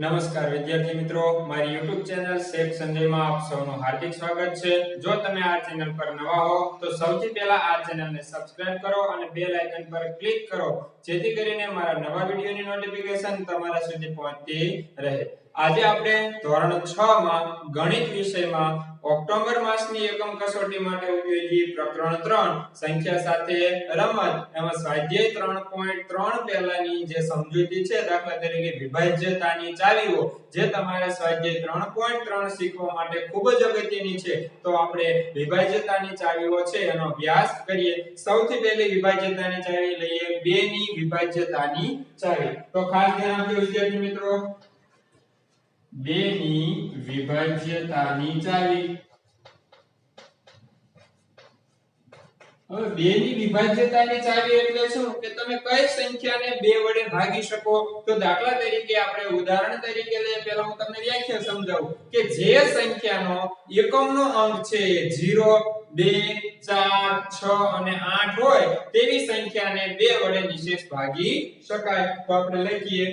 નમસ્કાર વિદ્યાર્થી મિત્રો, મારી YouTube ચેનલ શેખ સંજયમાં આપ સૌનું હાર્દિક સ્વાગત છે। જો તમે આ ચેનલ પર નવા હો તો સૌથી પહેલા આ ચેનલને સબસ્ક્રાઇબ કરો અને બેલ આઇકન પર ક્લિક કરો જેથી કરીને મારા નવા વિડિયોની નોટિફિકેશન તમારા સુધી પહોંચતી રહે। આજે આપણે ધોરણ 6 માં ગણિત વિષયમાં ઓક્ટોબર માસની એકમ કસોટી માટે ઉપયોગી પ્રકરણ 3 સંખ્યા સાથે રમત એમાં સ્વાધ્યાય 3.3 પહેલાની જે સમજૂતી છે, દાખલા તરીકે વિભાજ્યતાની ચાવીઓ, જે તમારે સ્વાધ્યાય 3.3 શીખવા માટે ખૂબ જ અગત્યની છે। તો આપણે વિભાજ્યતાની ચાવીઓ છે એનો અભ્યાસ કરીએ। સૌથી પહેલી વિભાજ્યતાની ચાવી લઈએ, 2 ની વિભાજ્યતાની ચાવી। તો ખાસ ધ્યાન આપજો વિદ્યાર્થી મિત્રો, 2 ની વિભાજ્યતાની ચાવી। હવે 2 ની વિભાજ્યતાની ચાવી એટલે શું કે તમે કઈ સંખ્યાને 2 વડે ભાગી શકો। તો દાખલા તરીકે આપણે ઉદાહરણ તરીકે લઈએ, પહેલા હું તમને વ્યાખ્યા સમજાવું કે જે સંખ્યાનો એકમનો અંક છે 0, 2, 4, 6 અને 8 હોય તેવી સંખ્યાને 2 વડે નિશેષ ભાગી શકાય। તો આપણે લખીએ,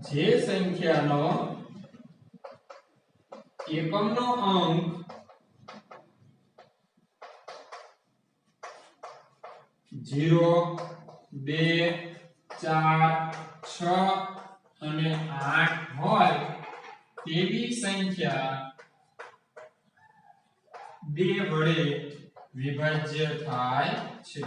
જે સંખ્યાનો એકમનો અંક 0, 2, 4, 6 અને 8 હોય તેવી સંખ્યા 2 વડે વિભાજ્ય થાય છે।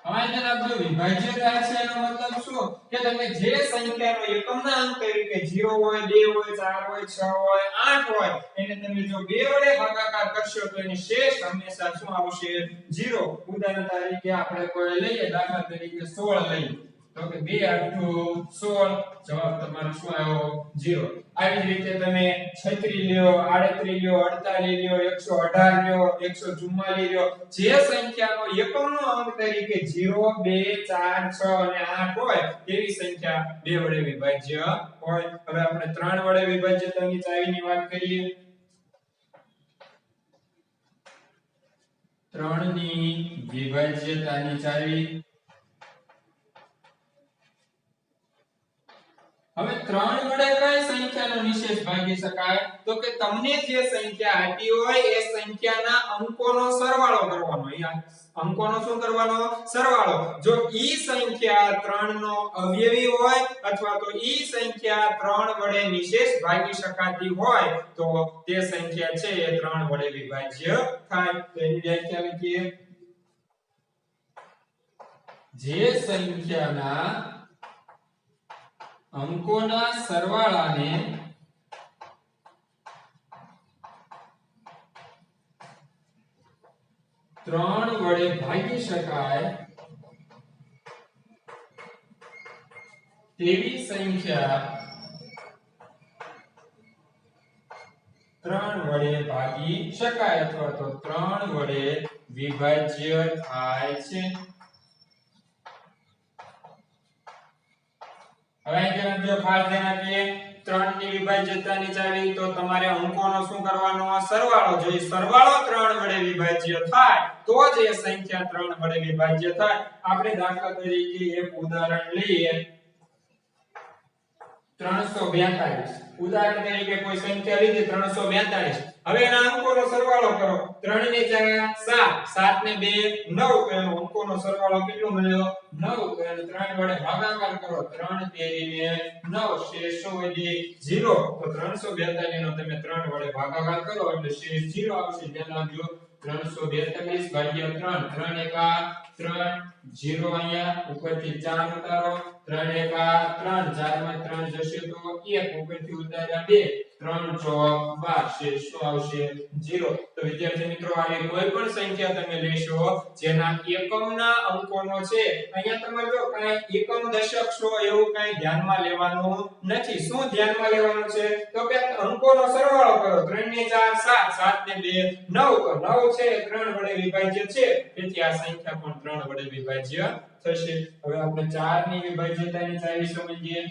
હવે જો વિભાજ્ય થાય છે એનો મતલબ શું કે તમે જે સંખ્યાનો એકમના અંક તરીકે 0 હોય, 2 હોય, 4 હોય, 6 હોય, 8 હોય એને તમે જો 2 વડે ભાગાકાર કરશો તો એની શેષ હંમેશા શું આવશે? 0। ઉદાહરણ તરીકે આપણે કોઈ લઈએ, દાખલા તરીકે 16 લઈએ તો કે 2 * 16, જવાબ તમારો શું આવ્યો? 0। આવી જ રીતે તમે 36 લ્યો, 38 લ્યો, 48 લ્યો, 118 લ્યો, 144 લ્યો, જે સંખ્યાનો એકમનો અંક તરીકે 0, 2, 4, 6 અને 8 હોય તેવી સંખ્યા 2 વડે વિભાજ્ય હોય। હવે આપણે 3 વડે વિભાજ્યતાની ચાવીની વાત કરીએ। 3 ની વિભાજ્યતાની ચાવી। હવે 3 વડે કઈ સંખ્યાનો નિશેષ ભાગી શકાય? તો કે તમને જે સંખ્યા આપી હોય એ સંખ્યાના અંકોનો સરવાળો કરવાનો। અહીંયા અંકોનો શું કરવાનો? સરવાળો। જો ઈ સંખ્યા 3 નો અવયવી હોય અથવા તો ઈ સંખ્યા 3 વડે નિશેષ ભાગી શકાતી હોય તો તે સંખ્યા છે એ 3 વડે વિભાજ્ય થાય। તો એની વ્યાખ્યા લખીએ, જે સંખ્યાના અંકોના સરવાળાને 3 વડે ભાગી શકાય તેવી સંખ્યા 3 વડે ભાગી શકાય અથવા તો 3 વડે વિભાજ્ય થાય છે। હવે અહીંયા જો ખાસ ધ્યાન આપીએ, 3 ની વિભાજ્યતાની ચાવી તો તમારે અંકોનો શું કરવાનો? સરવાળો। જો એ સરવાળો 3 વડે વિભાજ્ય થાય તો જ એ સંખ્યા 3 વડે વિભાજ્ય થાય। આપણે દાખલા તરીકે એક ઉદાહરણ લઈએ, 342। ઉદાહરણ તરીકે કોઈ સંખ્યા લીધી 342, હવે એના અંકોનો સરવાળો કરો। 3 ને 4 7, 7 ને 2 9, તો એનો અંકોનો સરવાળો કેટલો મળ્યો? 9। તો એને 3 વડે ભાગાકાર કરો, 3 તેરી ને 9, શેષ શું વધે? 0। તો 342 નો તમે 3 વડે ભાગાકાર કરો એટલે શેષ 0 આવશે। ધ્યાન રાખજો, 342 ભાગ્યા 3, 3 એકા 3, 0 અહીંયા ઉપરથી 4 ઉતારો, 3 એકા 3, 4 માં 3 જશે તો 1, ઉપરથી ઉતાર્યા 2, 3 ચોક 12, શેષ શું આવશે? 0। તો વિદ્યાર્થી મિત્રો, આવી કોઈ પણ સંખ્યા તમે લેશો જેના એકમના અંકોનો છે, અહીંયા તમારે જો કાંઈ એકમ દશક સો એવું કાંઈ ધ્યાનમાં લેવાનું નથી। શું ધ્યાનમાં લેવાનું છે? તો કે અંકોનો સરવાળો કરો। 3 ને 4 7, 7 ને 2 9, તો 9 છે 3 વડે વિભાજ્ય છે, તેથી આ સંખ્યા પણ 3 વડે વિભાજ્ય થશે। હવે આપણે 4 ની વિભાજ્યતાની ચાવી સમજીએ।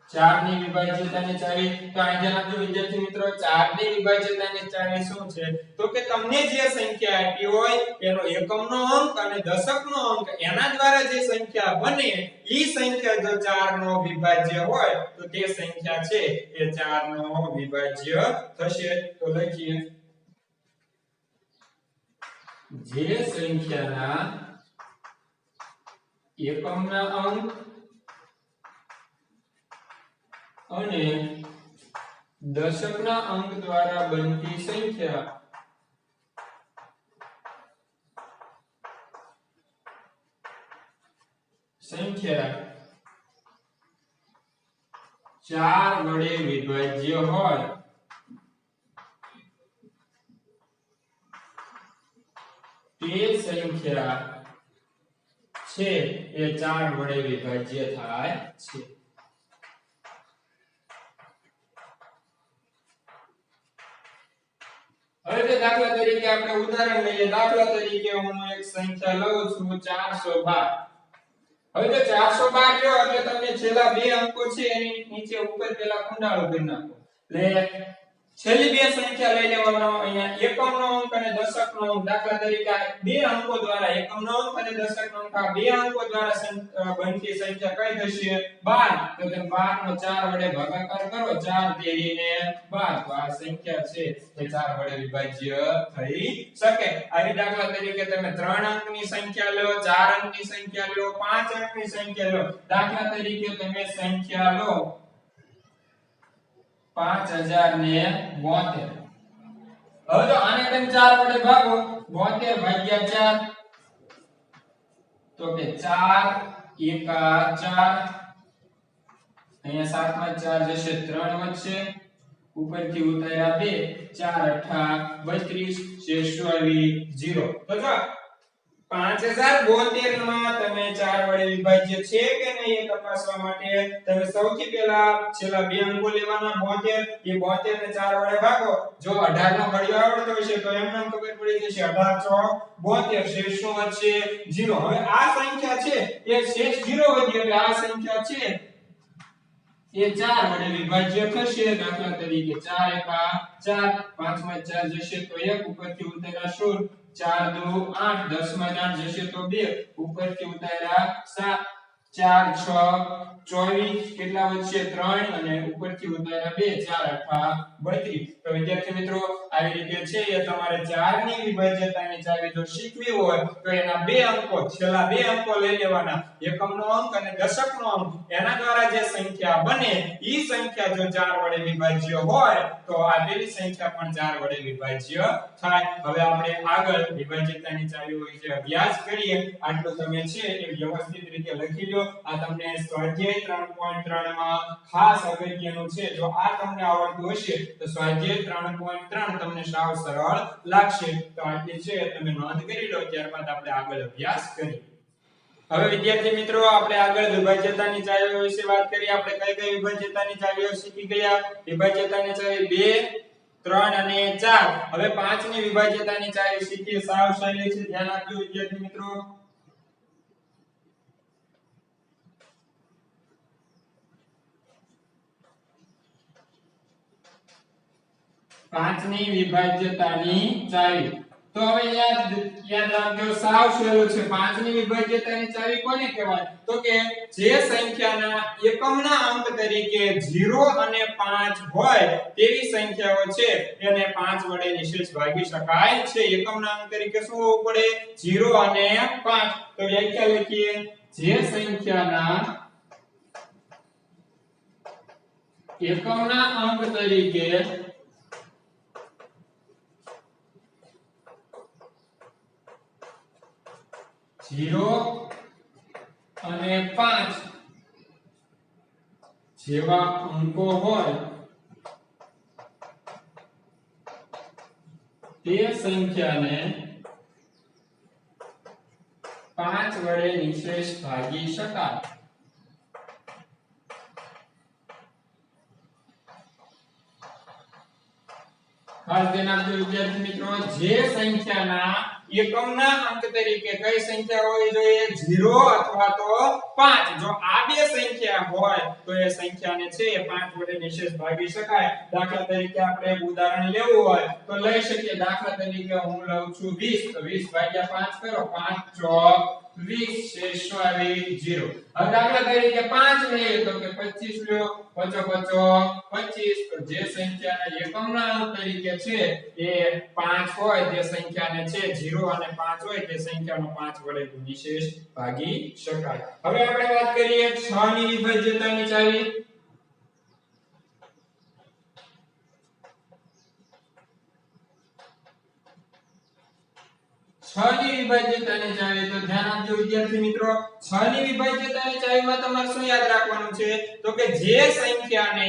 4 4 ની વિભાજ્યતાની ચાવી તો અહીં ધ્યાન આપજો વિદ્યાર્થી મિત્રો 4 ની વિભાજ્યતાની ચાવી શું છે તો કે તમને જે સંખ્યા આપી હોય એનો એકમનો અંક અને દશકનો અંક એના દ્વારા જે સંખ્યા બને ઈ સંખ્યા જો 4 નો વિભાજ્ય હોય તો તે સંખ્યા છે એ 4 નો વિભાજ્ય થશે તો લખીએ જે સંખ્યાના એકમના અંક અને દશકના અંક દ્વારા બનતી સંખ્યા 4 વડે વિભાજ્ય હોય તે સંખ્યા છે એ 4 વડે વિભાજ્ય થાય છે હવે તે દાખલા તરીકે આપણે ઉદાહરણ લઈએ દાખલા તરીકે હું એક સંખ્યા લઉં છું 412 હવે તો 412 લ્યો એટલે તમને છેલ્લા બે અંકો છે એની નીચે ઉપર પેલા ખૂંડાળો કરી નાખો એટલે છેલ્લી બે સંખ્યા લઈ લેવાનો અહીંયા એકમનો અંક અને દશકનો અંક દાખલા તરીકે બે અંકો દ્વારા એકમનો અંક અને દશકનો અંક આ બે અંકો દ્વારા બનતી સંખ્યા કઈ થશે 12 તો તમે 12 નો 4 વડે ભાગાકાર કરો 4 તેરી ને 12 તો આ સંખ્યા છે એ 4 વડે વિભાજ્ય થઈ શકે આવી દાખલા તરીકે તમે 3 અંકની સંખ્યા લો 4 અંકની સંખ્યા લો 5 અંકની સંખ્યા લો દાખલા તરીકે તમે સંખ્યા લો 5072 હવે તો આને તમે 4 વડે ભાગો 72 ભાગ્યા 4 તો કે 4 એકા 4 અહીંયા 7 માં 4 જશે 3 વધશે ઉપરથી ઉતાર્યા 2 4 અઠા 32 શેષ આવી 0 તો જો 5072 માં તમે 4 વડે વિભાજ્ય છે કે નહીં એ તપાસવા માટે તમે સૌથી પહેલા છેલ્લા બે અંકો લેવાના 72 એ 72 ને 4 વડે ભાગો જો 18 નો ઘડિયો આવડતો હશે તો એમને ખબર પડી જશે 18 72 શેષ શું વધશે 0 હવે આ સંખ્યા છે એ શેષ 0 વધ્યો એટલે આ સંખ્યા છે એ 4 વડે વિભાજ્ય થશે દાખલા તરીકે 4 એકા 4 5 માં 4 જશે તો 1 ઉપરથી ઉતાર્યા 0 4 2 8 10 માં 8 જશે તો 2 ઉપરથી ઉતાર્યા 7 4 6 24 કેટલા વધશે 3 અને ઉપરથી ઉતાર્યા 2 4 અઠા 32 તો વિદ્યાર્થી મિત્રો આવી રીતે છે એ તમારે 4 ની વિભાજ્યતાની ચાવી જો શીખવી હોય તો એના બે અંકો છેલ્લા બે અંકો લઈ લેવાના એકમનો અંક અને દશકનો અંક એના દ્વારા જે સંખ્યા બને ઈ સંખ્યા જો 4 વડે વિભાજ્ય હોય તો આ પેલી સંખ્યા પણ 4 વડે વિભાજ્ય થાય હવે આપણે આગળ વિભાજ્યતાની ચાવીઓ વિશે અભ્યાસ કરીએ આટલું તમે છે એ વ્યવસ્થિત રીતે લખી લો આ તમને સ્વાધ્યાય 3.3 માં ખાસ અગત્યનું છે જો આ તમને આવડતું હશે તો સ્વાધ્યાય 3.3 તમને સાવ સરળ લાગશે તો આટલી છે તમે નોંધ કરી લો ત્યારબાદ આપણે આગળ અભ્યાસ કરીએ હવે વિદ્યાર્થી મિત્રો આપણે આગળ વિભાજ્યતાની ચાવીઓ વિશે વાત કરીએ આપણે કઈ કઈ વિભાજ્યતાની ચાવીઓ શીખી ગયા વિભાજ્યતાની ચાવી 2 3 અને 4 હવે 5 ની વિભાજ્યતાની ચાવી શીખીએ સાવ સહેલી છે ધ્યાન આપજો વિદ્યાર્થી મિત્રો 5 ની વિભાજ્યતાની ચાવી તો હવે યાદ રાખજો સાવ સહેલું છે 5 ની વિભાજ્યતાની ચાવી કોને કહેવાય તો કે જે સંખ્યાના એકમના અંક તરીકે 0 અને 5 હોય તેવી સંખ્યાઓ છે એને 5 વડે નિશેષ ભાગી શકાય છે એકમના અંક તરીકે શું હોવું પડે 0 અને 5 તો વ્યાખ્યા લખીએ જે સંખ્યાના એકમના અંક તરીકે 0 અને 5 જેવા અંકો હોય તે સંખ્યાને 5 વડે નિશેષ ભાગી શકાય ખાસ ધ્યાન આપજો વિદ્યાર્થી મિત્રો જે સંખ્યાના એકમના અંક તરીકે કઈ સંખ્યા હોવી જોઈએ 0 અથવા તો 5 જો આ બે સંખ્યા હોય તો એ સંખ્યાને છે 5 વડે નિશેષ ભાગી શકાય દાખલા તરીકે આપણે એક ઉદાહરણ લેવું હોય તો લઈ શકીએ દાખલા તરીકે હું લઉં છું 20 તો 20 ભાગ્યા 5 કરો 5 ચોક 20 શેષ શું આવી 0 હવે દાખલા તરીકે 5 લઈએ તો કે 25 લ્યો 5 25 તો જે સંખ્યાના એકમના અંક તરીકે છે એ 5 હોય તે સંખ્યાને છે 0 અને 5 હોય તે સંખ્યાનો 5 વડે નિશેષ ભાગી શકાય હવે આપણે વાત કરીએ 6 ની વિભાજ્યતાની ચાવી 6 ની વિભાજ્યતાની ચાવી તો ધ્યાન આપજો વિદ્યાર્થી મિત્રો 6 ની વિભાજ્યતાની ચાવીમાં તમારે શું યાદ રાખવાનું છે તો કે જે સંખ્યાને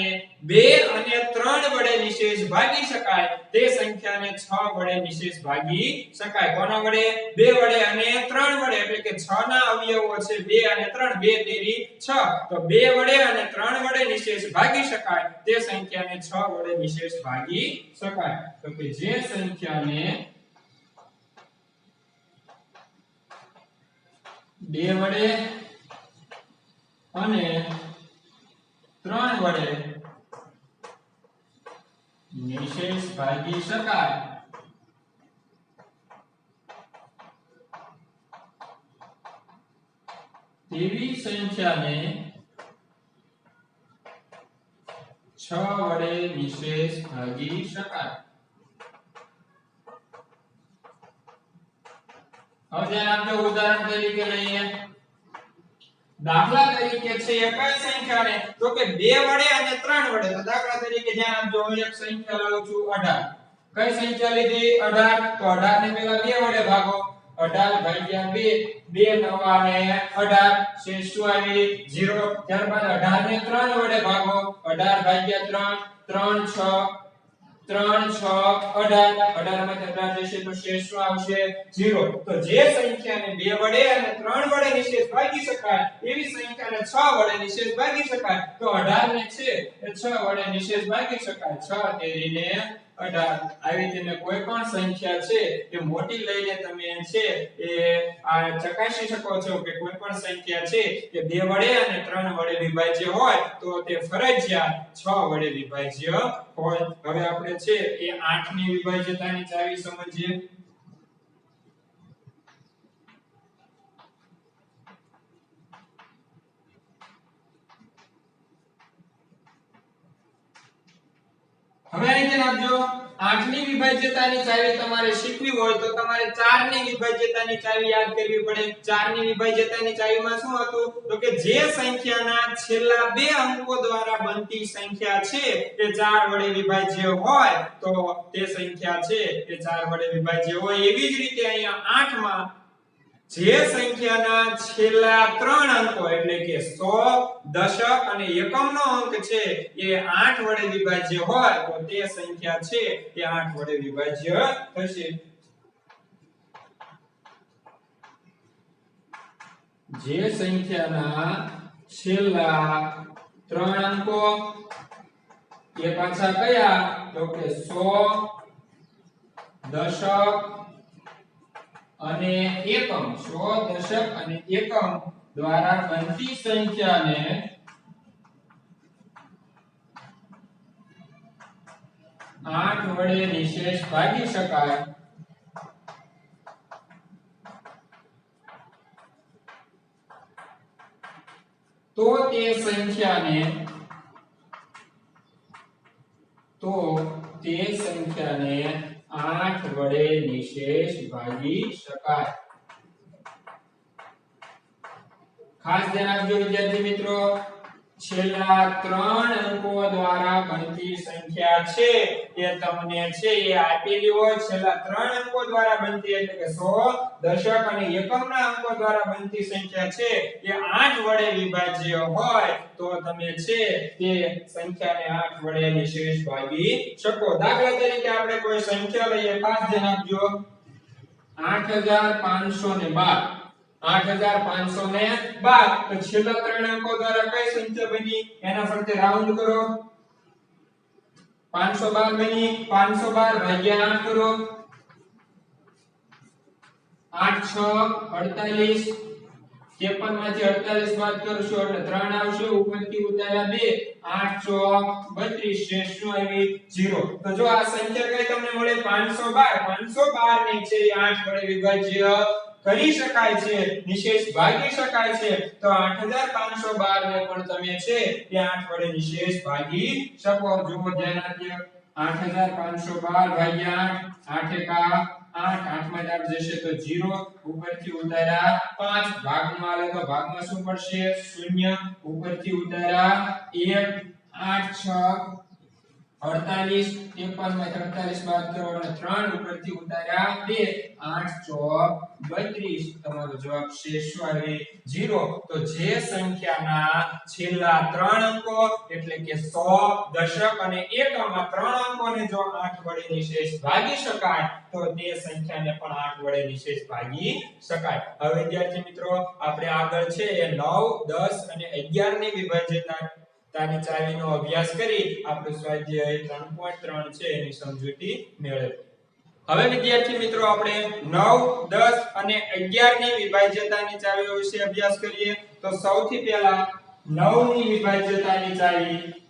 2 અને 3 વડે નિશેષ ભાગી શકાય તે સંખ્યાને 6 વડે નિશેષ ભાગી શકાય કોના વડે 2 વડે અને 3 વડે એટલે કે 6 ના અવયવો છે 2 અને 3 2 તેરી 6 તો 2 વડે અને 3 વડે નિશેષ ભાગી શકાય તે સંખ્યાને 6 વડે નિશેષ ભાગી શકાય તો કે જે સંખ્યાને 2 વડે અને 3 વડે નિશેષ ભાગી શકાય તેવી સંખ્યાને 6 વડે નિશેષ ભાગી શકાય હવે ધ્યાન આપજો ઉદાહરણ તરીકે લઈએ દાખલા તરીકે છે એ કઈ સંખ્યાને તો કે 2 વડે અને 3 વડે તો દાખલા તરીકે ધ્યાન આપજો હું એક સંખ્યા લઉં છું 18 કઈ સંખ્યા લીધી 18 તો 18 ને પહેલા 2 વડે ભાગો 18 ભાગ્યા 2 2 નવા ને 18 શેષ શું આવી 0 ત્યારબાદ 18 ને 3 વડે ભાગો 18 ભાગ્યા 3 3 6 18 માંથી 18 જશે તો શેષ શું આવશે 0 તો જે સંખ્યાને 2 વડે અને 3 વડે નિશેષ ભાગી શકાય એવી સંખ્યાને 6 વડે નિશેષ ભાગી શકાય તો 18 ને છે એ 6 વડે નિશેષ ભાગી શકાય 6 તેરીને 18 આવી રીતે કોઈ પણ સંખ્યા છે એ મોટી લઈને તમે છે એ આ ચકાસી શકો છો કે કોઈ પણ સંખ્યા છે કે 2 વડે અને 3 વડે વિભાજ્ય હોય તો તે ફરજિયાત 6 વડે વિભાજ્ય હોય હવે આપણે છે એ 8 ની વિભાજ્યતાની ચાવી સમજીએ હવે અહીં આપજો 8 ની વિભાજ્યતાની ચાવી તમારે શીખવી હોય તો તમારે 4 ની વિભાજ્યતાની ચાવી યાદ કરવી પડે 4 ની વિભાજ્યતાની ચાવીમાં શું હતું તો કે જે સંખ્યાના છેલ્લા બે અંકો દ્વારા બનતી સંખ્યા છે તે 4 વડે વિભાજ્ય હોય તો તે સંખ્યા છે તે 4 વડે વિભાજ્ય હોય એવી જ રીતે અહીંયા 8 માં જે સંખ્યાના છેલ્લા 3 અંકો એટલે કે 100 દશક અને એકમનો અંક છે એ 8 વડે વિભાજ્ય હોય તો તે સંખ્યા છે એ 8 વડે વિભાજ્ય થશે જે સંખ્યાના છેલ્લા 3 અંકો એ પાછા કયા તો કે 100 દશક અને એકમ 100 દશક અને એકમ દ્વારા બનતી સંખ્યાને 8 વડે નિશેષ ભાગી શકાય તો તે સંખ્યાને 8 વડે નિશેષ ભાગી શકાય ખાસ ધ્યાન આપજો વિદ્યાર્થી મિત્રો છેલ્લા 3 અંકો દ્વારા બનતી સંખ્યા છે એ તમને છે એ આપેલી હોય છેલ્લા 3 અંકો દ્વારા બનતી એટલે કે 100 દશક અને એકમના અંકો દ્વારા બનતી સંખ્યા છે એ 8 વડે વિભાજ્ય હોય તો તમે છે તે સંખ્યાને 8 વડે નિશેષ ભાગી શકો દાખલા તરીકે આપણે કોઈ સંખ્યા લઈએ ખાસ ધ્યાન આપજો 8512 8512 તો છેલ્લા 3 અંકો દ્વારા કઈ સંખ્યા બની એના ફરતે રાઉન્ડ કરો 512 બની 512 ભાગ્યા 8 કરો 8 6 48 53 માંથી 48 બાદ કરશો એટલે 3 આવશે ઉપરથી ઉતાર્યા 2 8 ચોક 32 શેષ શું આવી 0 તો જો આ સંખ્યા કઈ તમને મળે 512 ને છે 8 વડે વિભાજ્ય કરી શકાય છે નિશેષ ભાગી શકાય છે તો 8512 ને પણ તમે છે એ 8 વડે નિશેષ ભાગી શકો જો ધ્યાન આપજો 8512 ભાગ્યા 8 એકા 8 8 માં 8 જશે તો 0 ઉપરથી ઉતાર્યા 5 ભાગમાં આલે તો ભાગમાં શું પડશે 0 ઉપરથી ઉતાર્યા 1 8 6 48 53 માં 48 બાદ કરો એટલે 3 ઉપરથી ઉતાર્યા 2 8 ચોક 32 તમારો જવાબ શેષ શું આવે 0 તો જે સંખ્યાના છેલ્લા 3 અંકો એટલે કે 100 દશક અને એકમમાં 3 અંકોને જો 8 વડે નિશેષ ભાગી શકાય તો તે સંખ્યાને પણ 8 વડે નિશેષ ભાગી શકાય હવે વિદ્યાર્થી મિત્રો આપણે આગળ છે એ 9 10 અને 11 ની વિભાજ્યતા તાની ચાવીનો અભ્યાસ કરી આપણો સ્વાધ્યાય 3.3 છે એની સમજૂતી મેળવી હવે વિદ્યાર્થી મિત્રો આપણે 9 10 અને 11 ની વિભાજ્યતાની ચાવીઓ વિશે અભ્યાસ કરીએ તો સૌથી પહેલા 9 ની વિભાજ્યતાની ચાવી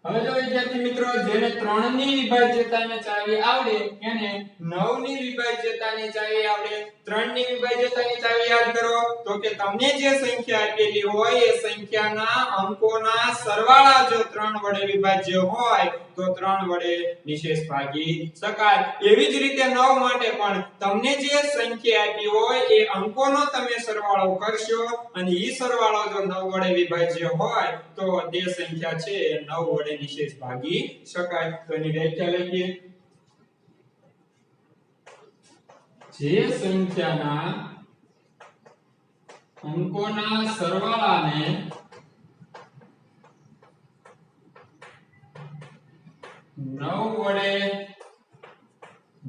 હવે જો વિદ્યાર્થી મિત્રો જેને 3 ની વિભાજ્યતાની ચાવી આવડે એને 9 ની વિભાજ્યતાની ચાવી આવડે 3 ની વિભાજ્યતાની ચાવી યાદ કરો તો કે તમને જે સંખ્યા આપેલી હોય એ સંખ્યાના અંકોના સરવાળા જો 3 વડે વિભાજ્ય હોય તો 3 વડે નિશેષ ભાગી શકાય એવી જ રીતે 9 માટે પણ તમને જે સંખ્યા આપી હોય એ અંકોનો તમે સરવાળો કરશો અને ઈ સરવાળો જો 9 વડે વિભાજ્ય હોય તો તે સંખ્યા છે 9 વડે નિશેષ ભાગી શકાય તો એની વ્યાખ્યા લખીએ જે સંખ્યાના અંકોના સરવાળાને 9 વડે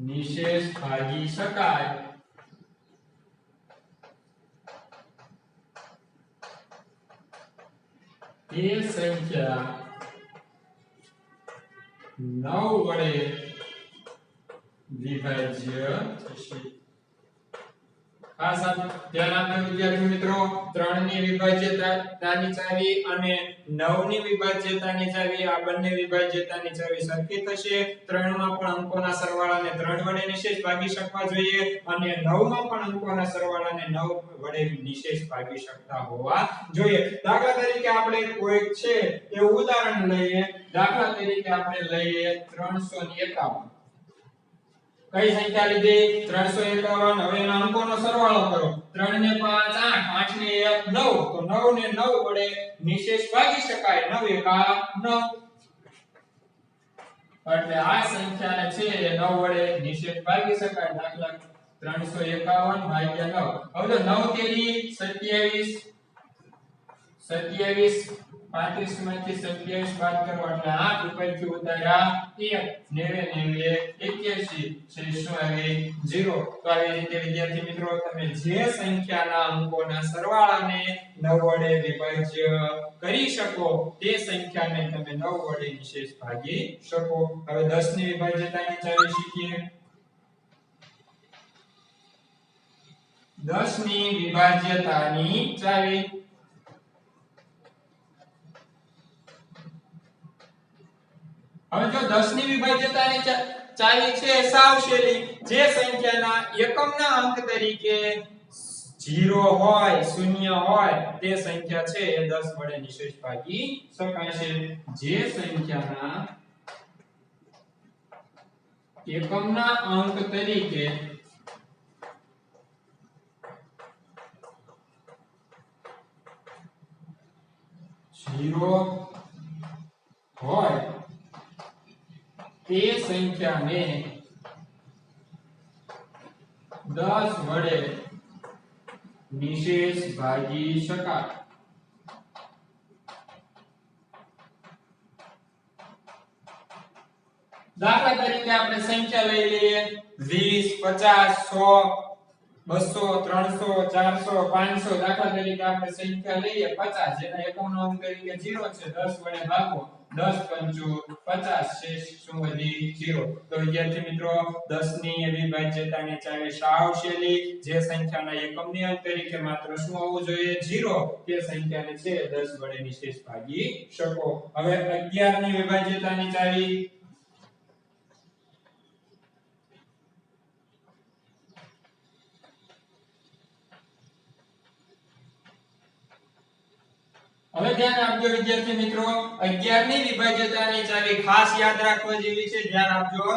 નિશેષ ભાગી શકાય તે સંખ્યા 9 વડે વિભાજ્ય થશે ખાસ ધ્યાન આપજો વિદ્યાર્થી મિત્રો 3 ની વિભાજ્યતાની ચાવી અને 9 ની વિભાજ્યતાની ચાવી આ બંને વિભાજ્યતાની ચાવી સરખી થશે 3 માં પણ અંકોના સરવાળાને 3 વડે નિશેષ ભાગી શકવા જોઈએ અને 9 માં પણ અંકોના સરવાળાને 9 વડે નિશેષ ભાગી શકતા હોવા જોઈએ દાખલા તરીકે આપણે કોઈ છે એ ઉદાહરણ લઈએ દાખલા તરીકે આપણે લઈએ 351 કઈ સંખ્યા લીધી 351 હવે એના અંકોનો સરવાળો કરો 3 ને 5 8 8 ને 1 9 તો 9 ને 9 વડે નિશેષ ભાગી શકાય 9 એકા 9 એટલે આ સંખ્યાને છે 9 વડે નિશેષ ભાગી શકાય દાખલા 351 ભાગ્યા 9 હવે તો 9 તેરી 27 35 માંથી 27 બાદ કરો એટલે 8 ઉપરથી ઉતાર્યા 1 90 81 શેષ આવે 0 તો આવી રીતે વિદ્યાર્થી મિત્રો તમે જે સંખ્યાના અંકોના સરવાળાને 9 વડે વિભાજ્ય કરી શકો તે સંખ્યાને તમે 9 વડે નિશેષ ભાગી શકો હવે 10 ની વિભાજ્યતાની ચાવી શીખીએ 10 ની વિભાજ્યતાની ચાવી હવે જો 10 ની વિભાજ્યતાની ચાવી છે સાવ સહેલી જે સંખ્યાના એકમના અંક તરીકે 0 હોય 0 હોય તે સંખ્યા છે એ 10 વડે નિશેષ ભાગી શકાય છે જે સંખ્યાના એકમના અંક તરીકે 0 હોય તે સંખ્યાને 10 વડે નિશેષ ભાગી શકાય દાખલા તરીકે આપણે સંખ્યા લઈ લઈએ 20 50 100 200 300 400 500 દાખલા તરીકે આપણે સંખ્યા લઈએ 50 જેના એકમનો અંક તરીકે 0 છે 10 વડે ભાગો 10 પંચુ 50 શેષ શું વધી 0 તો વિદ્યાર્થી મિત્રો 10 ની અવિભાજ્યતાની ચાવી સાવ સહેલી જે સંખ્યાના એકમની અંક તરીકે માત્ર શું હોવું જોઈએ 0 તે સંખ્યાને છે 10 વડે નિશેષ ભાગી શકો હવે 11 ની વિભાજ્યતાની ચાવી હવે ધ્યાન આપજો વિદ્યાર્થી મિત્રો 11 ની વિભાજ્યતાની ચાવી ખાસ યાદ રાખવા જેવી છે ધ્યાન આપજો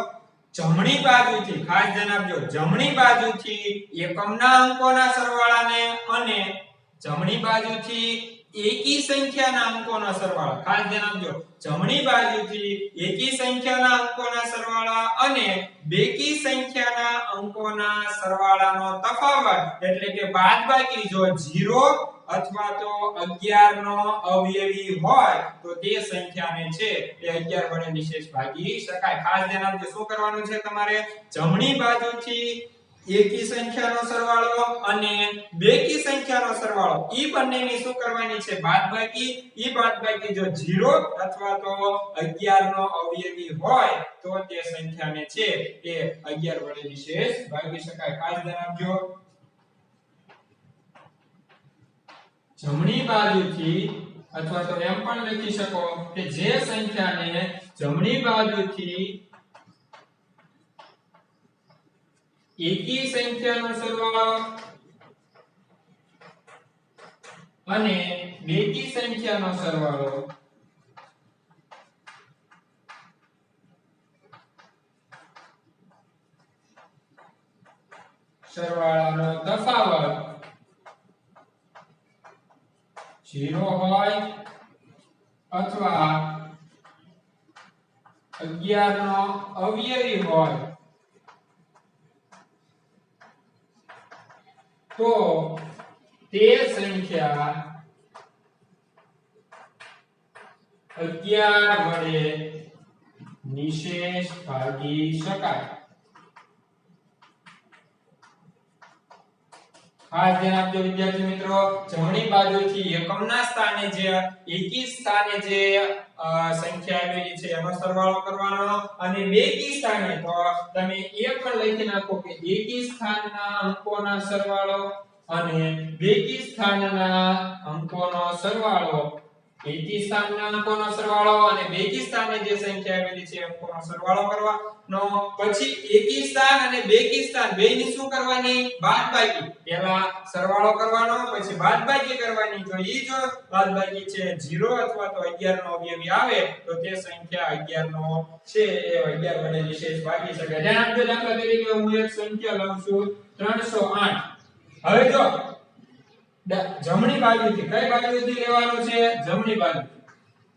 જમણી બાજુથી ખાસ ધ્યાન આપજો જમણી બાજુથી એકમના અંકોના સરવાળાને અને જમણી બાજુથી એકી સંખ્યાના અંકોના સરવાળા ખાસ ધ્યાન આપજો જમણી બાજુથી એકી સંખ્યાના અંકોના સરવાળા અને બેકી સંખ્યાના અંકોના સરવાળાનો તફાવત એટલે કે બાદબાકી જો 0 અથવા તો 11 નો અવયવી હોય તો તે સંખ્યાને છે એ 11 વડે નિશેષ ભાગી શકાય ખાસ ધ્યાન આપજો શું કરવાનું છે તમારે જમણી બાજુથી એકી સંખ્યાનો સરવાળો અને બેકી સંખ્યાનો સરવાળો ઈ બંનેની શું કરવાની છે બાદબાકી ઈ બાદબાકી જો 0 અથવા તો 11 નો અવયવી હોય તો તે સંખ્યાને છે એ 11 વડે નિશેષ ભાગી શકાય ખાસ ધ્યાન આપજો જમણી બાજુથી અથવા તો એમ પણ લખી શકો કે જે સંખ્યાને જમણી બાજુથી એકી સંખ્યાનો સરવાળો અને બેકી સંખ્યાનો સરવાળો સરવાળાનો તફાવત 0 હોય અથવા 11 નો અવયવી હોય તો તે સંખ્યા 11 વડે નિશેષ ભાગી શકાય ખાસ ધ્યાન આપજો વિદ્યાર્થી મિત્રો જમણી બાજુથી એકમના સ્થાને જે એકી સ્થાને જે સંખ્યા આવેલી છે એનો સરવાળો કરવાનો અને બેકી સ્થાને તો તમે એ પણ લખી નાખો કે એકી સ્થાનના અંકોના સરવાળો અને બેકી સ્થાનના અંકોનો સરવાળો એકી સ્થાનના અંકોનો સરવાળો અને બેકી સ્થાને જે સંખ્યા આવેલી છે અંકોનો સરવાળો કરવાનો પછી એકી સ્થાન અને બેકી સ્થાન બેયની શું કરવાની બાદબાકી પહેલા સરવાળો કરવાનો પછી બાદબાકી કરવાની જો ઈ જો બાદબાકી છે 0 અથવા તો 11 નો અવયવી આવે તો તે સંખ્યા 11 નો છે એ 11 વડે નિશેષ ભાગી શકાય ધ્યાન આપજો દાખલા તરીકે હું એક સંખ્યા લઉં છું 308 હવે જો જમણી બાજુથી કઈ બાજુથી લેવાનું છે જમણી બાજુ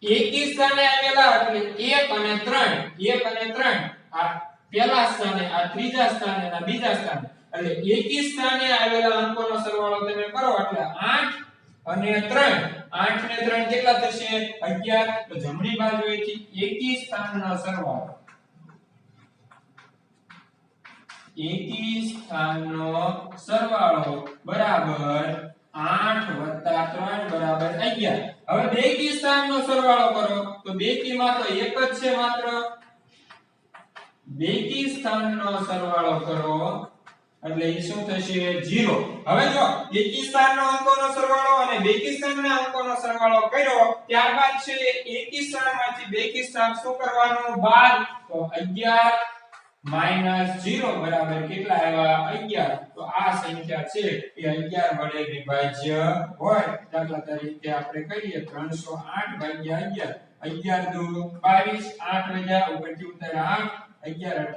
એકી સ્થાને આવેલા એટલે 1 અને 3 1 અને 3 આ પહેલા સ્થાને આ ત્રીજા સ્થાને આ બીજા સ્થાને એટલે એકી સ્થાને આવેલા અંકોનો સરવાળો તમે કરો એટલે 8 અને 3 8 ને 3 કેટલા થશે 11 તો જમણી બાજુએથી એકી સ્થાનનો સરવાળો એકી સ્થાનનો સરવાળો બરાબર 8 + 3 બરાબર 11 હવે બેકી સ્થાનનો સરવાળો કરો તો બેકીમાં તો એક જ છે માત્ર બેકી સ્થાનનો સરવાળો કરો એટલે એ શું થશે 0 હવે જો એકી સ્થાનનો અંકોનો સરવાળો અને બેકી સ્થાનના અંકોનો સરવાળો કર્યો ત્યારબાદ છે એકી સ્થાનમાંથી બેકી સ્થાન શું કરવાનું બાદ તો 11 -0 બરાબર કેટલા આવ્યા 11 તો આ સંખ્યા છે એ 11 વડે વિભાજ્ય હોય દાખલા તરીકે આપણે કરીએ 308 ભાગ્યા 11 11 દુ 22 8 વધ્યા ઉપરથી ઉતાર 8 11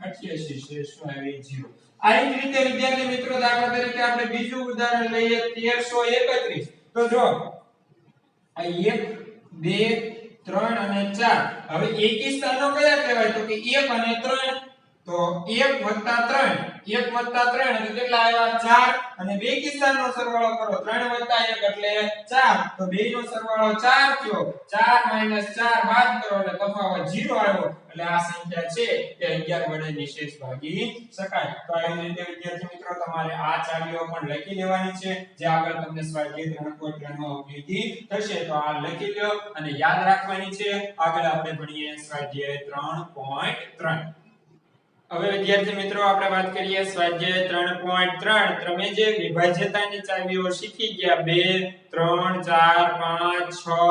88 શેષ શું આવે 0 આ જ રીતે વિદ્યાર્થી મિત્રો દાખલા તરીકે આપણે બીજું ઉદાહરણ લઈએ 1331 તો જો આ 1 2 3 અને 4 હવે એકી સ્થાનો કયા કહેવાય તો કે 1 અને 3 તો 1 + 3 1 + 3 એટલે કેટલા આવ્યા 4 અને બે કિસ્સાનો સરવાળો કરો 3 + 1 એટલે 4 તો બેયનો સરવાળો 4 થયો 4 - 4 બાદ કરો એટલે તફાવત 0 આવ્યો એટલે આ સંખ્યા છે તે 11 વડે નિશેષ ભાગી શકાય તો આવી રીતે વિદ્યાર્થી મિત્રો તમારે આ ચાવીઓ પણ લખી લેવાની છે જે આગળ તમને સ્વાધ્યાય 3.3 માં ઉપયોગી થશે તો આ લખી લો અને યાદ રાખવાની છે આગળ આપણે ભણીએ સ્વાધ્યાય 3.3 હવે વિદ્યાર્થી મિત્રો આપણે વાત કરીએ સ્વાધ્યાય 3.3 તમે જે વિભાજ્યતાની ચાવીઓ શીખી ગયા 2 3 4 5 6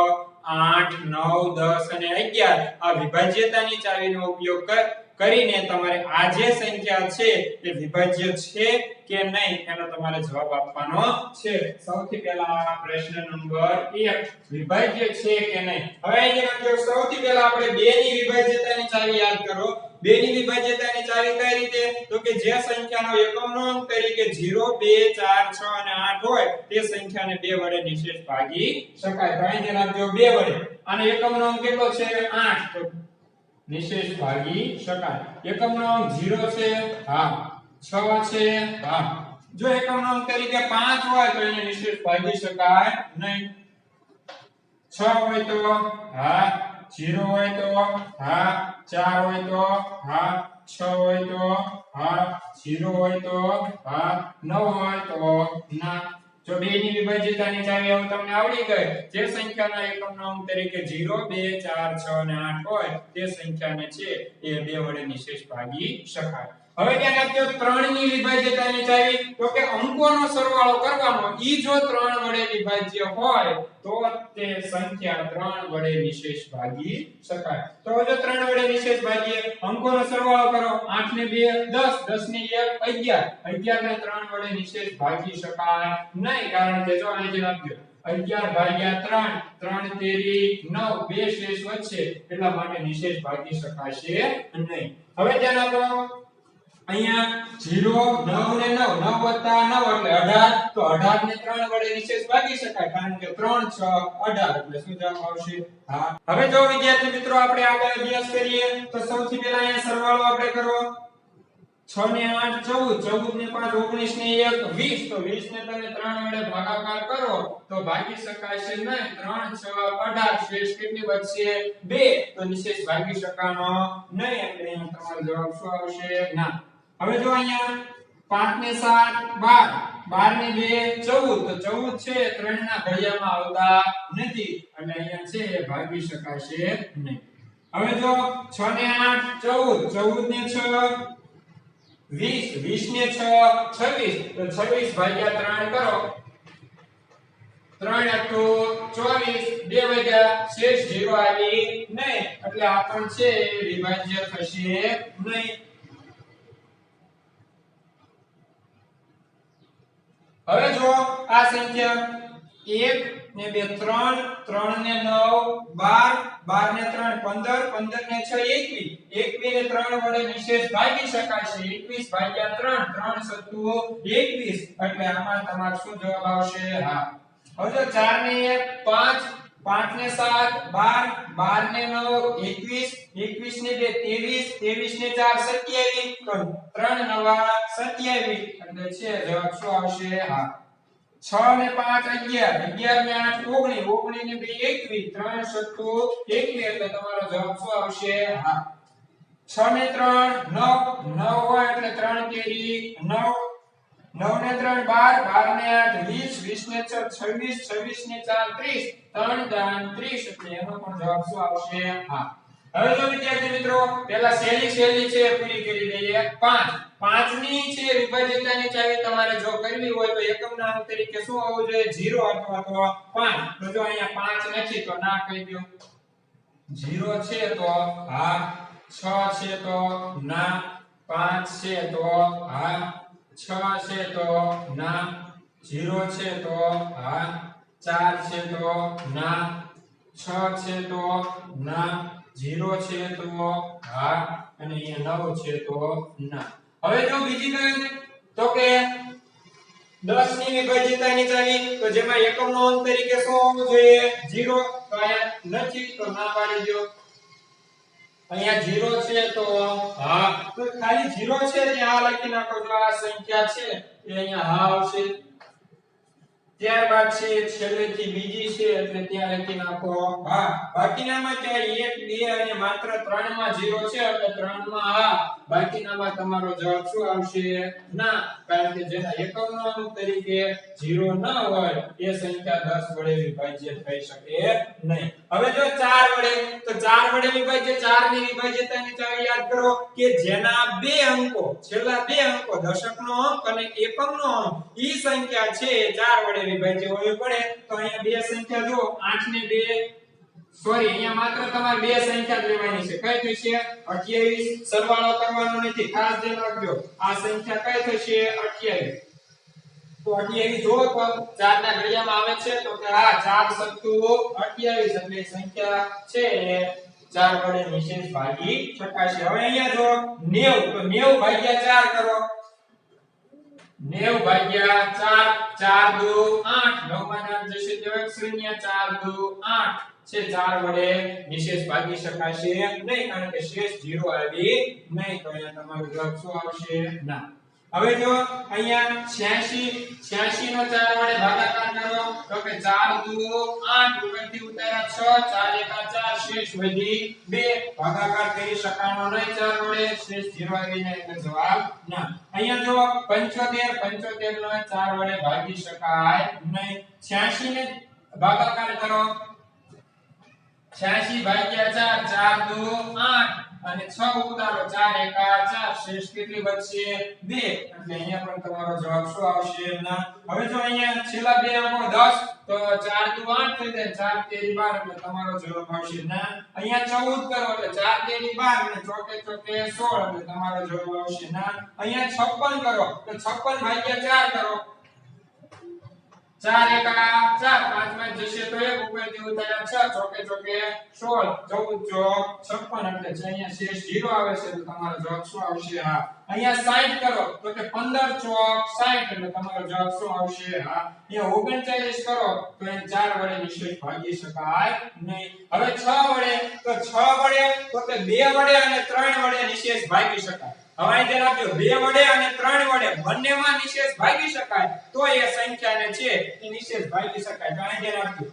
8 9 10 અને 11 આ વિભાજ્યતાની ચાવીનો ઉપયોગ કરીને તમારે આ જે સંખ્યા છે તે વિભાજ્ય છે કે નહીં એનો તમારે જવાબ આપવાનો છે સૌથી પહેલા પ્રશ્ન નંબર 1 વિભાજ્ય છે કે નહીં હવે અહીંયા જો સૌથી પહેલા આપણે 2 ની વિભાજ્યતાની ચાવી યાદ કરો 2 ની વિભાજ્યતાની ચાવી કઈ રીતે તો કે જે સંખ્યાનો એકમનો અંક તરીકે 0 2 4 6 અને 8 હોય તે સંખ્યાને 2 વડે નિશેષ ભાગી શકાય તો અહીં રાખજો 2 વડે અને એકમનો અંક કેટલો છે 8 તો નિશેષ ભાગી શકાય એકમનો અંક 0 છે હા 6 છે હા જો એકમનો અંક તરીકે 5 હોય તો એને નિશેષ ભાગી શકાય નહીં 6 હોય તો હા 0 હોય તો હા 4 હોય તો હા 6 હોય તો હા 0 હોય તો હા 9 હોય તો ના જો 2 ની વિભાજ્યતાની ચાવી હવે તમને આવડી ગઈ જે સંખ્યાના એકમનો અંક તરીકે 0 2 4 6 અને 8 હોય તે સંખ્યાને છે એ 2 વડે નિશેષ ભાગી શકાય હવે ધ્યાન આપજો 3 ની વિભાજ્યતાની ચાવી તો કે અંકોનો સરવાળો કરવાનો ઈ જો 3 વડે વિભાજ્ય હોય તો તે સંખ્યા 3 વડે નિશેષ ભાગી શકાય તો જો 3 વડે નિશેષ ભાગીએ અંકોનો સરવાળો કરો 8 ને 2 10 10 ને 1 11 11 ને 3 વડે નિશેષ ભાગી શકાય નહીં કારણ કે જો અહીં આપજો 11 / 3 3 તેરી 9 બે શેષ વચ્ચે એટલા માટે નિશેષ ભાગી શકાશે નહીં હવે ધ્યાન આપો અહીંયા 0 9 ને 9 9 + 9 એટલે 18 તો 18 ને 3 વડે નિશેષ ભાગી શકાય કારણ કે 3 6 18 એટલે શું જવાબ આવશે હા હવે જો વિદ્યાર્થી મિત્રો આપણે આગળ અભ્યાસ કરીએ તો સૌથી પહેલા અહીંયા સરવાળો આપણે કરો 6 ને 8 14 14 ને 5 19 ને 1 20 તો 20 ને તમે 3 વડે ભાગાકાર કરો તો ભાગી શકાય છે નહીં 3 6 18 શેષ કેટલી બચશે 2 તો નિશેષ ભાગી શકાનો નહીં એટલે અહીંયા તમારો જવાબ શું આવશે ના હવે જો અહીંયા 5 ને 7 12 12 ને 2 14 તો 14 છે 3 ના ઘડિયામાં આવતા નથી એટલે અહીંયા છે એ ભાગી શકાશે નહીં હવે જો 6 ને 8 14 14 ને 6 20 20 ને 6 26 તો 26 ભાગ્યા 3 કરો 3 * 24 2 વાગ્યા શેષ 0 આવી નહીં એટલે આ પણ છે વિભાજ્ય થશે નહીં હવે જો આ સંખ્યા 1 ને 2 3 3 ને 9 12 12 ને 3 15 15 ને 6 21 21 ને 3 વડે નિશેષ ભાગી શકાય છે 21 ભાગ્યા 3 3 સત્તુ 21 એટલે આમાં તમારો શું જવાબ આવશે હા હવે જો 4 ને 1 5 5 ને 7 12 12 ને 9 21 21 ને 2 23 23 ને 4 27 તો 3 નવા 27 એટલે છે જવાબ શું આવશે હા 6 ને 5 11 11 ને 8 19 19 ને 2 21 3 સત્તુ 21 એટલે તમારો જવાબ શું આવશે હા 6 ને 3 9 9 હોય એટલે 3 તેરી 9 9 ને 3 12 12 ને 8 20 20 ને 6 26 26 ને 4 30 3 દાન 30 એટલે એનો પણ જવાબ શું આવશે હા હવે જો વિદ્યાર્થી મિત્રો પહેલા સહેલી છે પૂરી કરી દઈએ 5 5 ની છે વિભાજ્યતાની ચાવી તમારે જો કરવી હોય તો એકમના અંક તરીકે શું આવવું જોઈએ 0 અથવા તો 5 તો જો અહીંયા 5 નથી તો ના કહી દો 0 છે તો હા 6 છે તો ના 5 છે તો હા 6 છે તો ના 0 છે તો હા 4 છે તો ના 6 છે તો ના 0 છે તો હા અને અહીંયા 9 છે તો ના હવે જો બીજી કઈ તો કે 10 ની વિભાજ્યતાની ચાવી તો જેમાં એકમનો અંક તરીકે શું હોવું જોઈએ 0 તો અહીંયા નથી તો ના પાડી દો અહીંયા 0 છે તો હા તો ખાલી 0 છે ત્યાં લખી નાખો જો આ સંખ્યા છે એ અહીંયા હા આવશે ત્યારબાદ છે છેલ્લેથી બીજી છે એટલે ત્યાં લખી નાખો હા બાકીનામાં ત્યાં 1 2 અને માત્ર 3 માં 0 છે એટલે 3 માં હા બાકીનામાં તમારો જવાબ શું આવશે ના કારણ કે જેના એકમનો અંક તરીકે 0 ન હોય એ સંખ્યા 10 વડે વિભાજ્ય થઈ શકે નહીં હવે જો 4 વડે તો 4 વડે વિભાજ્ય 4 ની વિભાજ્યતાની ચાવી યાદ કરો કે જેના બે અંકો છેલ્લા બે અંકો દશકનો અંક અને એકમનો અંક ઈ સંખ્યા છે 4 વડે વિભાજ્ય હોવી પડે તો અહીંયા બે સંખ્યા જો 8 ને 2 સોરી અહીંયા માત્ર તમારે બે સંખ્યા જ લેવાની છે કઈ થશે 28 સરવાળો કરવાનો નથી ખાસ ધ્યાન રાખજો આ સંખ્યા કઈ થશે 28 તો 28 જો તો 4 ના ઘડિયામાં આવે છે તો કે હા 4 સત્તુ 28 એટલે સંખ્યા છે 4 વડે નિશેષ ભાગી શકાશે હવે અહીંયા જો 90 તો 90 ભાગ્યા 4 કરો 90 ભાગ્યા 4 4 દુ 8 9 માં 8 જશે તો 0 4 દુ 8 છે 4 વડે નિશેષ ભાગી શકાશે નહીં કારણ કે શેષ 0 આવી નહીં તો અહીંયા તમારો જવાબ શું આવશે ના હવે જો અહીંયા 86 નો 4 વડે ભાગાકાર કરો તો કે 4 દુ 8 ઉપરથી ઉતાર્યા 6 4 એકા 4 શેષ વધી 2 ભાગાકાર કરી શકાનો નહીં 4 વડે શેષ 0 આવી જાય એટલે જવાબ ના અહીંયા જો 75 નો 4 વડે ભાગી શકાય નહીં 86 ને ભાગાકાર કરો 86 ભાગ્યા 4 4 દુ 8 અને 6 ઉતારો 4 એકા 4 શેષ કેટલી વધશે 2 એટલે અહીંયા પણ તમારો જવાબ શું આવશે ના હવે જો અહીંયા છેલ્લા બે અંકો 10 તો 4 દુ 8 થઈ જાય 4 તેરી 12 એટલે તમારો જવાબ આવશે ના અહીંયા 14 કરો એટલે 4 તેરી 12 અને ચોકે ચોકે 16 એટલે તમારો જવાબ આવશે ના અહીંયા 56 કરો તો 56 ભાગ્યા 4 કરો 4 એકા 4 5 માં જશે તો 1 ઉપરથી ઉતાર્યા 6 ચોકે ચોકે 16 14 ચોક 56 એટલે અહીંયા શેષ 0 આવે છે તો તમારો જવાબ શું આવશે હા અહીંયા 60 કરો તો કે 15 ચોક 60 એટલે તમારો જવાબ શું આવશે હા અહીંયા 39 કરો તો એ 4 વડે નિશેષ ભાગી શકાય નહીં હવે 6 વડે તો 6 વડે તો કે 2 વડે અને 3 વડે નિશેષ ભાગી શકાય હવે ધ્યાન રાખજો 2 વડે અને 3 વડે બંનેમાં નિશેષ ભાગી શકાય તો એ સંખ્યાને છે એ નિશેષ ભાગી શકાય તો અહીં ધ્યાન રાખજો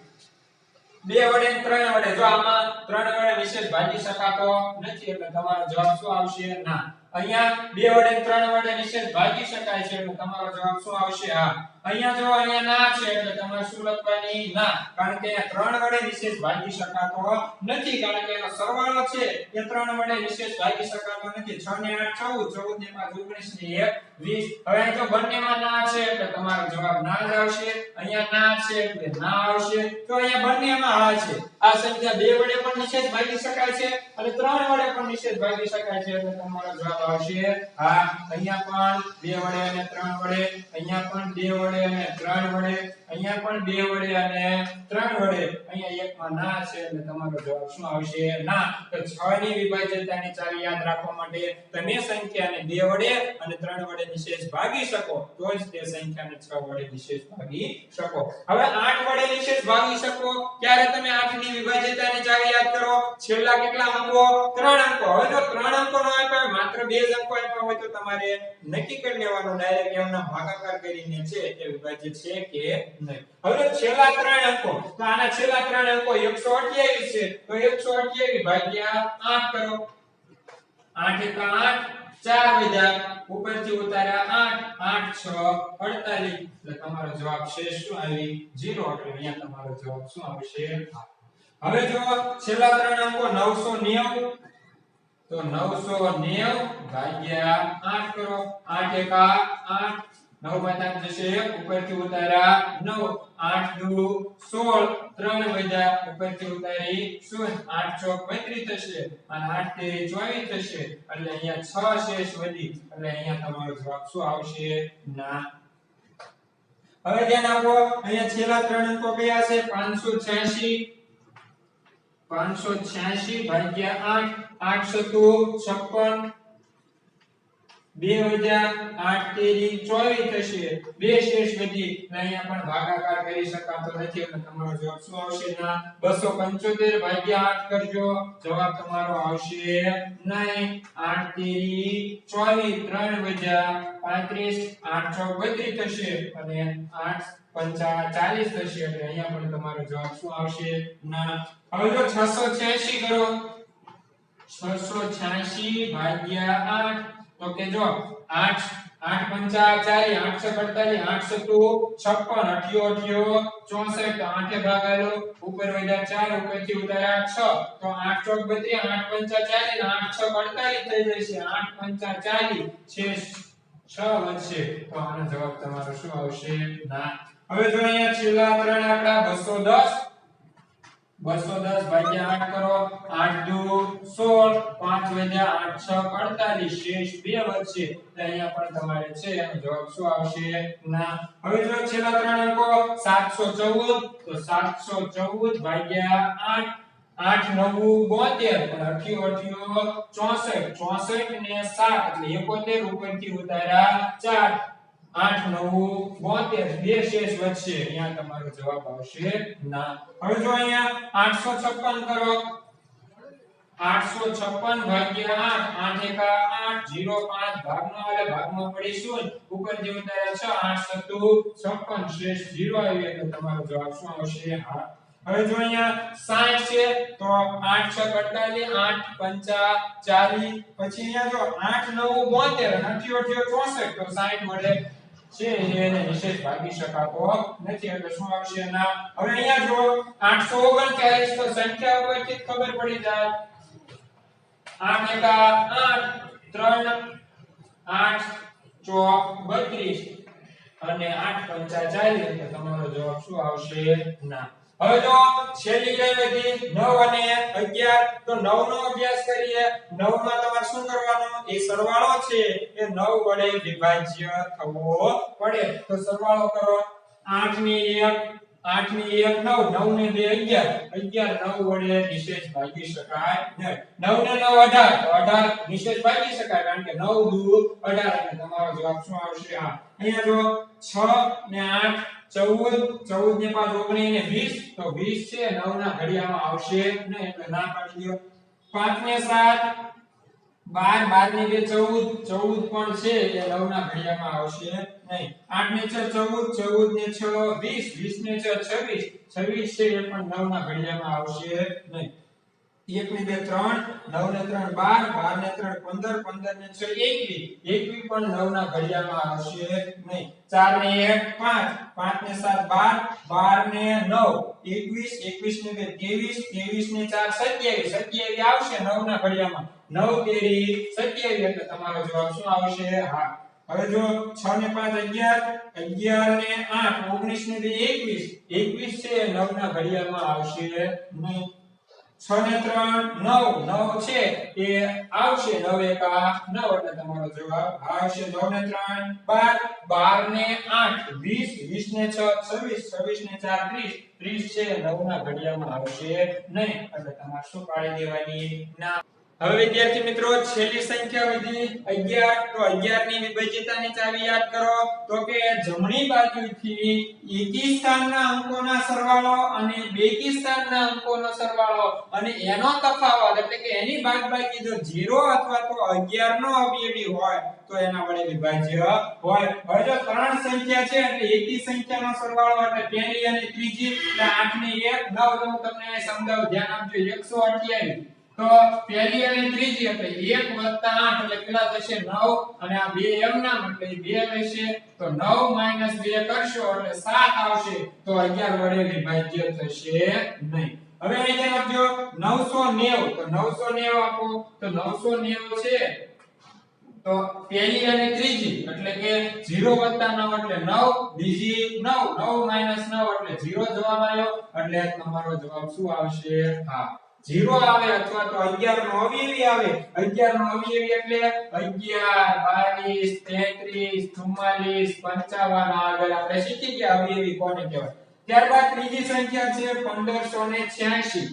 2 વડે અને 3 વડે જો આમાં 3 વડે નિશેષ ભાગી શકાતો નથી એટલે તમારો જવાબ શું આવશે ના અહીંયા 2 વડે અને 3 વડે નિશેષ ભાગી શકાય છે એટલે તમારો જવાબ શું આવશે હા અહીંયા જો અહીંયા ના છે એટલે તમારે શું લખવાની ના કારણ કે 3 વડે નિશેષ ભાગી શકાતો નથી કારણ કે એનો સરવાળો છે એ 3 વડે નિશેષ ભાગી શકાતો નથી 6 ને 8 14 14 ને 5 19 ને 1 20 હવે અહીં જો બંનેમાં ના છે એટલે તમારો જવાબ ના જ આવશે અહીંયા ના છે એટલે ના આવશે તો અહીંયા બંનેમાં હા છે આ સંખ્યા 2 વડે પણ નિશેષ ભાગી શકાય છે અને 3 વડે પણ નિશેષ ભાગી શકાય છે એટલે તમારો જવાબ આવશે હા અહીંયા પણ 2 વડે અને 3 વડે અહીંયા પણ 2 વડે અને 3 વડે અહીંયા પણ 2 વડે અને 3 વડે અહીંયા એકમાં ના છે એટલે તમારો જવાબ શું આવશે ના તો 6 ની વિભાજ્યતાની ચાવી યાદ રાખવા માટે તમે સંખ્યાને 2 વડે અને 3 વડે નિશેષ ભાગી શકો તો જ તે સંખ્યાને 6 વડે નિશેષ ભાગી શકો હવે 8 વડે નિશેષ ભાગી શકો ત્યારે તમે 8 ની વિભાજ્યતાની ચાવી યાદ કરો છેલ્લા કેટલા અંકો 3 અંકો હવે જો 3 અંકો નો આપ્યો હોય માત્ર 2 જ અંકો આપ્યા હોય તો તમારે નક્કી કરી લેવાનું ડાયરેક્ટ એમના ભાગાકાર કરીને છે તે વિભાજ્ય છે કે નહીં હવે છેલ્લા 3 અંકો તો આના છેલ્લા 3 અંકો 128 છે તો 128 ભાગ્યા 8 કરો 8 એકા 8 4 વધ્યા ઉપરથી ઉતાર્યા 8 8 6 48 એટલે તમારો જવાબ શેષ શું આવી 0 એટલે અહીંયા તમારો જવાબ શું આવશે હવે જો છેલ્લા 3 અંકો 990 તો 990 ભાગ્યા 8 કરો 8 એકા 8 9 માં 8 જશે ઉપરથી ઉતાર્યા 9 8 દુ 16 3 વધ્યા ઉપરથી ઉતારી 0 8 ચોક 35 થશે અને 8 તેરી 24 થશે એટલે અહીંયા 6 શેષ વધી એટલે અહીંયા તમારો જવાબ શું આવશે ના હવે ધ્યાન આપો અહીંયા છેલ્લા 3 અંકો કયા છે 586 ભાગ્યા 8 8 સતુ 56 2 વધ્યા 8 તેરી 24 થશે. બે શેષ વધી એટલે અહીંયા પણ ભાગાકાર કરી શકાતો નથી એટલે તમારો જવાબ શું આવશે? ના. 275 ભાગ્યા 8 કરજો, જવાબ તમારો આવશે નહીં. 8 તેરી 24, 3 વધ્યા 35, 8 ચોક 32 થશે અને 8 પંચા 40 થશે એટલે અહીંયા પણ તમારો જવાબ શું આવશે? ના. હવે જો 686 કરો, 686 ભાગ્યા 8 તો કે જો 8 8 પંચા 40, 8 છ 48, 8 સત્તુ 56, 88 64 તો 8 ભાગાયેલો ઉપર વધ્યા 4, ઉપરથી ઉતાર્યા 6 તો 8 ચોક 32, 8 પંચા 40 ને 8 છ 48 થઈ જશે. 8 પંચા 40 છે 6 વધશે તો આનો જવાબ તમારો શું આવશે? ના. હવે જો અહીંયા છેલ્લા ત્રણ આંકડા 210 ભાગ્યા 8 કરો, 8 દુ 16, 5 વધ્યા 8 છ 48, શેષ 2 વધશે એટલે અહીંયા પણ તમારે છે એનો જવાબ શું આવશે? ના. હવે જો છેલ્લા ત્રણ અંકો 714 તો 714 ભાગ્યા 8, 8 9 72 પણ 88 64 ને 7 એટલે 71 ઉપરથી ઉતાર્યા 4, 8 9 72 બે શેષ વધશે અહીંયા તમારો જવાબ આવશે ના. હવે જો અહીંયા 856 કરો, 856 ભાગ્યા 8, 8 એકા 8, 0 5 ભાગનો આવે ભાગમાં પડી 0 ઉપરથી ઉતાર્યા 6, 8 સત્તુ 56 શેષ 0 આવે એટલે તમારો જવાબ શું આવશે? હા. હવે જો અહીંયા 60 છે તો 8 છ 48, 8 પંચા 40 પછી અહીંયા જો 8 9 72 અને 88 64 તો 60 વડે છે એને નિશેષ ભાગી શકાતો નથી એટલે શું આવશે? ના. હવે અહીંયા જો 839 તો સંખ્યા ઉપરથી ખબર પડી જાય 8 એકા 8, 3 8 ચોક 32 અને 8 પંચા 40 એટલે તમારો જવાબ શું આવશે? ના. હવે જો છેલ્લી કઈ વધી 9 અને 11 તો 9 નો અભ્યાસ કરીએ. 9 માં તમારે શું કરવાનું? એ સરવાળો છે એ 9 વડે વિભાજ્ય થવો પડે તો સરવાળો કરો. 8 ની 1 8 ની 1 9, 9 ને 2 11, 9 વડે નિશેષ ભાગી શકાય નહીં. 9 ને 9 18 તો 18 નિશેષ ભાગી શકાય કારણ કે 9 દુ 18 એટલે તમારો જવાબ શું આવશે? આ અહીંયા જો 6 ને 8 14, 14 ને 5 19 ને 20 તો 20 છે 9 ના ઘડિયામાં આવશે નહીં એટલે ના પાડી દો. 5 ને 7 12, 12 ને 2 14, 14 પણ છે એ 9 ના ઘડિયામાં આવશે નહીં. 8 ને 6 14, 14 ને 6 20, 20 ને 6 26, 26 છે એ પણ 9 ના ઘડિયામાં આવશે નહીં. 1 ને 2 3, 9 ને 3 12, 12 ને 3 15, 15 ને 6 21, 21 પણ 9 ના ઘડિયામાં આવશે નહીં. 4 ને 1 5, 5 ને 7 12, 12 ને 9 21, 21 ને 2 23, 23 ને 4 27, 27 આવશે 9 ના ઘડિયામાં. 9 તેરી 27 એટલે તમારો જવાબ શું આવશે? હા. હવે જો 6 ને 5 11, 11 ને 8 19 ને 2 21, 21 છે 9 ના ઘડિયામાં આવશે નહીં. 6 ને 3 9, 9 છે એ આવશે 9 એકા 9 એટલે તમારો જવાબ આવશે. 9 ને 3 12, 12 ને 8 20, 20 ને 6 26, 26 ને 4 30, 30 છે 9 ના ઘડિયામાં આવશે નહીં એટલે તમારે શું પાડી દેવાની? ના. હવે વિદ્યાર્થી મિત્રો છેલ્લી સંખ્યા વધી 11 તો 11 ની વિભાજ્યતાની ચાવી યાદ કરો તો કે જમણી બાજુથી એકી સ્થાનના અંકોના સરવાળો અને બેકી સ્થાનના અંકોનો સરવાળો અને એનો તફાવત એટલે કે એની બાદબાકી જો 0 અથવા તો 11 નો અવયવી હોય તો એના વડે વિભાજ્ય હોય. હવે જો ત્રણ સંખ્યા છે એટલે એકી સંખ્યાનો સરવાળો એટલે પહેલી અને ત્રીજી એટલે 8 ની 1 9 હું તમને સમજાવું ધ્યાન આપજો 128 તો પહેલી અને ત્રીજી એટલે 1 + 8 એટલે કેટલા થશે? 9 અને આ બે એમ નામ એટલે 2 રહેશે તો 9 - 2 કરશો એટલે 7 આવશે તો 11 વડે વિભાજ્ય થશે નહીં. હવે અહીં આપજો 990 તો 990 આપો તો 990 છે તો પહેલી અને ત્રીજી એટલે કે 0 + 9 એટલે 9, બીજી 9, 9 - 9 એટલે 0 જવાબ આવ્યો એટલે તમારો જવાબ શું આવશે? હા 0 આવે અથવા તો 11 નો અવયવી આવે. 11 નો અવયવી એટલે 11 22 33 44 55 આગળ આપણે શીખી ગયા અવયવી કોને કહેવાય. ત્યારબાદ ત્રીજી સંખ્યા છે 1586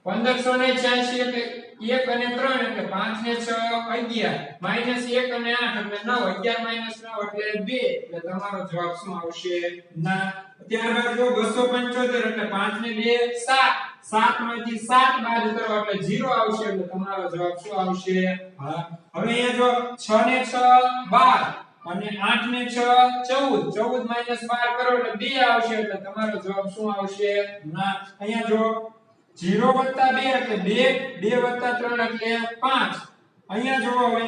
1586 એટલે 1 અને 3 એટલે 5 ને 6 11 માઈનસ 1 અને 8 એટલે 9 11 માઈનસ 9 એટલે 2 એટલે તમારો જવાબ શું આવશે ના ત્યારબાદ જો 275 એટલે 5 ને 2 7 7 માંથી 7 બાદ કરો એટલે 0 આવશે એટલે તમારો જવાબ શું આવશે હા હવે અહીંયા જો 6 ને 6 12 અને 8 ને 6 14 14 માઈનસ 12 કરો એટલે 2 આવશે એટલે તમારો જવાબ શું આવશે ના અહીંયા જો 0 વત્તા 2 એટલે 2 2 વત્તા 3 એટલે 5 અહીંયા જો હવે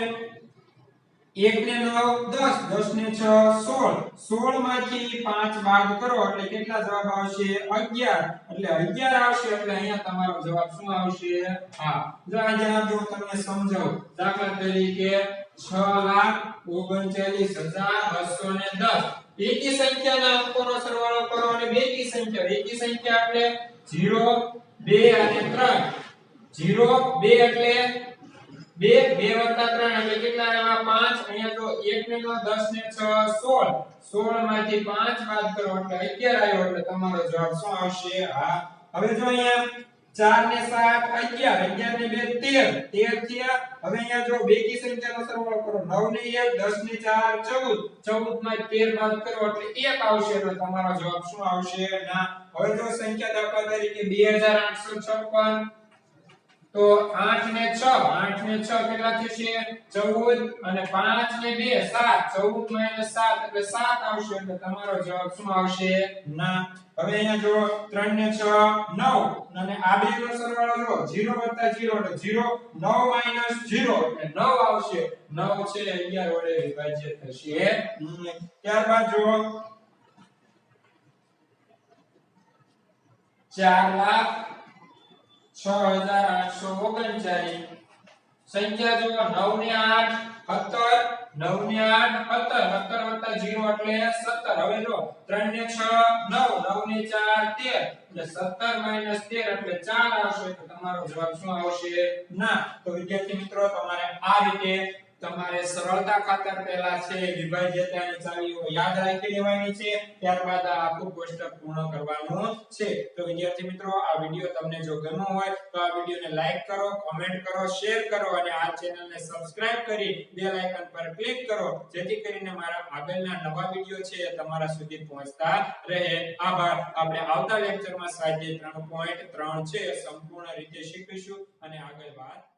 1 ને 9 10 10 ને 6 16 16 માંથી 5 બાદ કરો એટલે કેટલા જવાબ આવશે 11 એટલે 11 આવશે એટલે અહીંયા તમારો જવાબ શું આવશે હા જો અહીંયા જો તમને સમજાવું દાખલા તરીકે 6,39,210 એકી સંખ્યાના અંકોનો સરવાળો કરો અને બેકી સંખ્યા એટલે 0 2 અને 3 0 2 એટલે 2 2 વત્તા 3 એટલે કેટલા આવ્યા 5 અહીંયા તો 1 ને 9 10 ને 6 16 16 માંથી 5 બાદ કરો એટલે 11 આવ્યો એટલે તમારો જવાબ શું આવશે હા હવે જો અહીંયા 4 ને 7 11 11 ને 2 13 13 થયા હવે અહીંયા જો બેકી સંખ્યાનો સરવાળો કરો 9 ને 1 10 ને 4 14 14 માંથી 13 બાદ કરો એટલે 1 આવશે એટલે તમારો જવાબ શું આવશે ના હવે જો સંખ્યા દાખલા તરીકે 2856 તો 8 ને 6 કેટલા થશે 14 અને 5 ને 2 7 14 7 એટલે 7 આવશે એટલે તમારો જવાબ શું આવશે ના હવે અહીંયા જો 3 ને 6 9 અને આ બે નો સરવાળો જો 0 વત્તા 0 એટલે 0 9 માઈનસ 0 એટલે 9 આવશે 9 છે 11 વડે વિભાજ્ય થશે ત્યારબાદ જો 4,06,839 સંખ્યા જો 9 ને 8 17 9 ને 8 17 17 વત્તા 0 એટલે 17 હવે જો 3 ને 6 9 9 ને 4 13 એટલે 17 માઈનસ 13 એટલે 4 આવશે તો તમારો જવાબ શું આવશે ના તો વિદ્યાર્થી મિત્રો તમારે આ રીતે તમારે સરળતા ખાતર પહેલા છે વિભાજ્યતાની ચાવીઓ યાદ રાખી લેવાની છે ત્યારબાદ આ આખું કોષ્ટક પૂર્ણ કરવાનું છે તો વિદ્યાર્થી મિત્રો આ વિડિયો તમને જો ગમ્યો હોય તો આ વિડિયોને લાઈક કરો કોમેન્ટ કરો શેર કરો અને આ ચેનલને સબસ્ક્રાઇબ કરી બેલ આઇકન પર ક્લિક કરો જેથી કરીને મારા આગળના નવા વિડિયો છે તમારા સુધી પહોંચતા રહે આભાર આપણે આવતા લેક્ચરમાં સ્વાધ્યાય 3.3 છે સંપૂર્ણ રીતે શીખીશું અને આગળ વાત